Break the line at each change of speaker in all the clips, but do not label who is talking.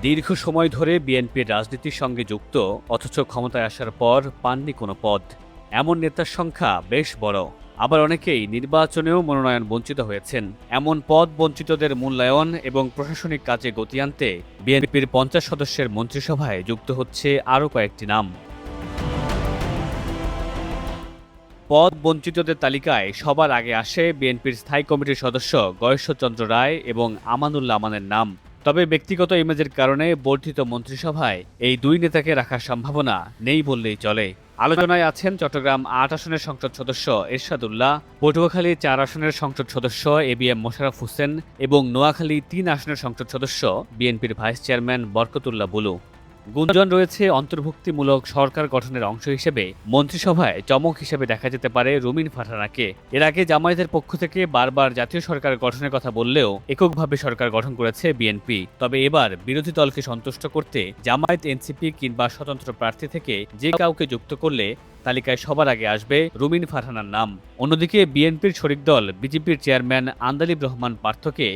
দীর্ঘ সময় ধরে বিএনপির রাজনীতির সঙ্গে যুক্ত অথচ ক্ষমতায় আসার পর পাননি কোনো পদ, এমন নেতার সংখ্যা বেশ বড়। আবার অনেকেই নির্বাচনেও মনোনয়ন বঞ্চিত হয়েছেন। এমন পদ বঞ্চিতদের মূল্যায়ন এবং প্রশাসনিক কাজে গতি আনতে বিএনপির ৫০ সদস্যের মন্ত্রিসভায় যুক্ত হচ্ছে আরও কয়েকটি নাম। পদ বঞ্চিতদের তালিকায় সবার আগে আসে বিএনপির স্থায়ী কমিটির সদস্য গয়েশ্বরচন্দ্র রায় এবং আমানুল্লাহ আমানের নাম। তবে ব্যক্তিগত ইমেজের কারণে বর্ধিত মন্ত্রিসভায় এই দুই নেতাকে রাখার সম্ভাবনা নেই বললেই চলে। আলোচনায় আছেন চট্টগ্রাম ৮ আসনের সংসদ সদস্য এরশাদুল্লাহ, পটুয়াখালী ৪ আসনের সংসদ সদস্য এবিএম মোশাররফ হোসেন এবং নোয়াখালী ৩ আসনের সংসদ সদস্য বিএনপির ভাইস চেয়ারম্যান বরকতুল্লাহ বুলু। গুঞ্জন রয়েছে অন্তর্ভুক্তিমূলক সরকার গঠনের অংশ হিসেবে মন্ত্রিসভায় চমক হিসেবে দেখা যেতে পারে রুমিন ফারহানাকে। এর আগে জামায়াতের পক্ষ থেকে বারবার জাতীয় সরকার গঠনের কথা বললেও এককভাবে সরকার গঠন করেছে বিএনপি। তবে এবার বিরোধী দলকে সন্তুষ্ট করতে জামায়াত, এনসিপি কিংবা স্বতন্ত্র প্রার্থী থেকে যে কাউকে যুক্ত করলে তালিকায় সবার আগে আসবে রুমিন ফারহানার নাম। অন্যদিকে বিএনপির শরিক দল বিজেপির চেয়ারম্যান আন্দালিব রহমান পার্থকে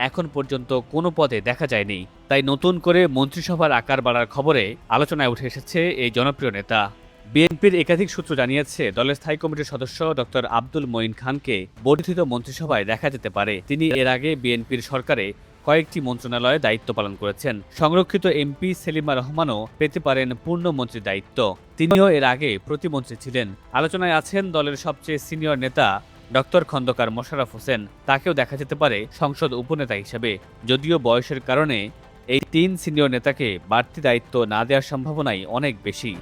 এখন পর্যন্ত কোনো পদে দেখা যায়নি। তাই নতুন করে মন্ত্রিসভার আকার বাড়ার খবরে আলোচনায় উঠে এসেছে এই জনপ্রিয় নেতা। বিএনপির একাধিক সূত্র জানিয়েছে দলের স্থায়ী কমিটির সদস্য ডক্টর আব্দুল মঈন খানকে বর্ধিত মন্ত্রিসভায় দেখা যেতে পারে। তিনি এর আগে বিএনপির সরকারে কয়েকটি মন্ত্রণালয়ে দায়িত্ব পালন করেছেন। সংরক্ষিত এমপি সেলিমা রহমানও পেতে পারেন পূর্ণমন্ত্রীর দায়িত্ব। তিনিও এর আগে প্রতিমন্ত্রী ছিলেন। আলোচনায় আছেন দলের সবচেয়ে সিনিয়র নেতা ডক্টর খন্দকার মোশাররফ হোসেন। তাকেও দেখা যেতে পারে সংসদ উপনেতা হিসেবে। যদিও বয়সের কারণে এই ৩ সিনিয়র নেতাকে বাড়তি দায়িত্ব না দেওয়ার সম্ভাবনাই অনেক বেশি।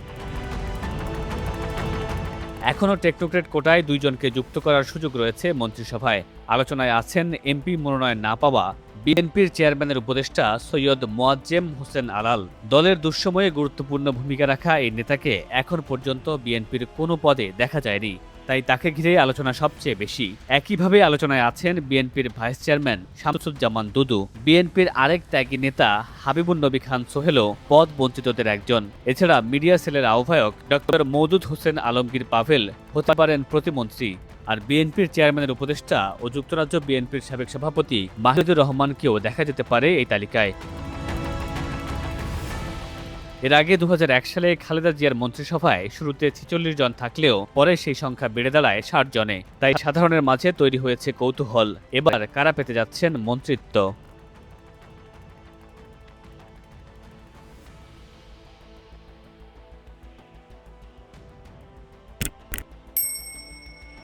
এখনও টেকনোক্রেট কোটায় ২ জনকে যুক্ত করার সুযোগ রয়েছে মন্ত্রিসভায়। আলোচনায় আছেন এমপি মনোনয়ন না পাওয়া বিএনপির চেয়ারম্যানের উপদেষ্টা সৈয়দ মোয়াজ্জেম হোসেন আলাল। দলের দুঃসময়ে গুরুত্বপূর্ণ ভূমিকা রাখা এই নেতাকে এখন পর্যন্ত বিএনপির কোনো পদে দেখা যায়নি, তাই তাকে ঘিরে আলোচনা সবচেয়ে বেশি। একইভাবে আলোচনায় আছেন বিএনপির ভাইস চেয়ারম্যান শামসুজ্জামান দুদু। বিএনপির আরেক ত্যাগী নেতা হাবিবুন নবী খান সোহেলও পদ বঞ্চিতদের একজন। এছাড়া মিডিয়া সেলের আহ্বায়ক ডক্টর মওদুদ হোসেন আলমগীর পাভেল হতে পারেন প্রতিমন্ত্রী। আর বিএনপির চেয়ারম্যানের উপদেষ্টা ও যুক্তরাজ্য বিএনপির সাবেক সভাপতি মাহিদুর রহমানকেও দেখা যেতে পারে এই তালিকায়। এর আগে ২০০১ সালে খালেদা জিয়ার মন্ত্রিসভায় শুরুতে ৪৬ জন থাকলেও পরে সেই সংখ্যা বেড়ে দাঁড়ায় ৬০ জনে। তাই সাধারণের মাঝে তৈরি হয়েছে কৌতূহল, এবার কারা পেতে যাচ্ছেন মন্ত্রিত্ব।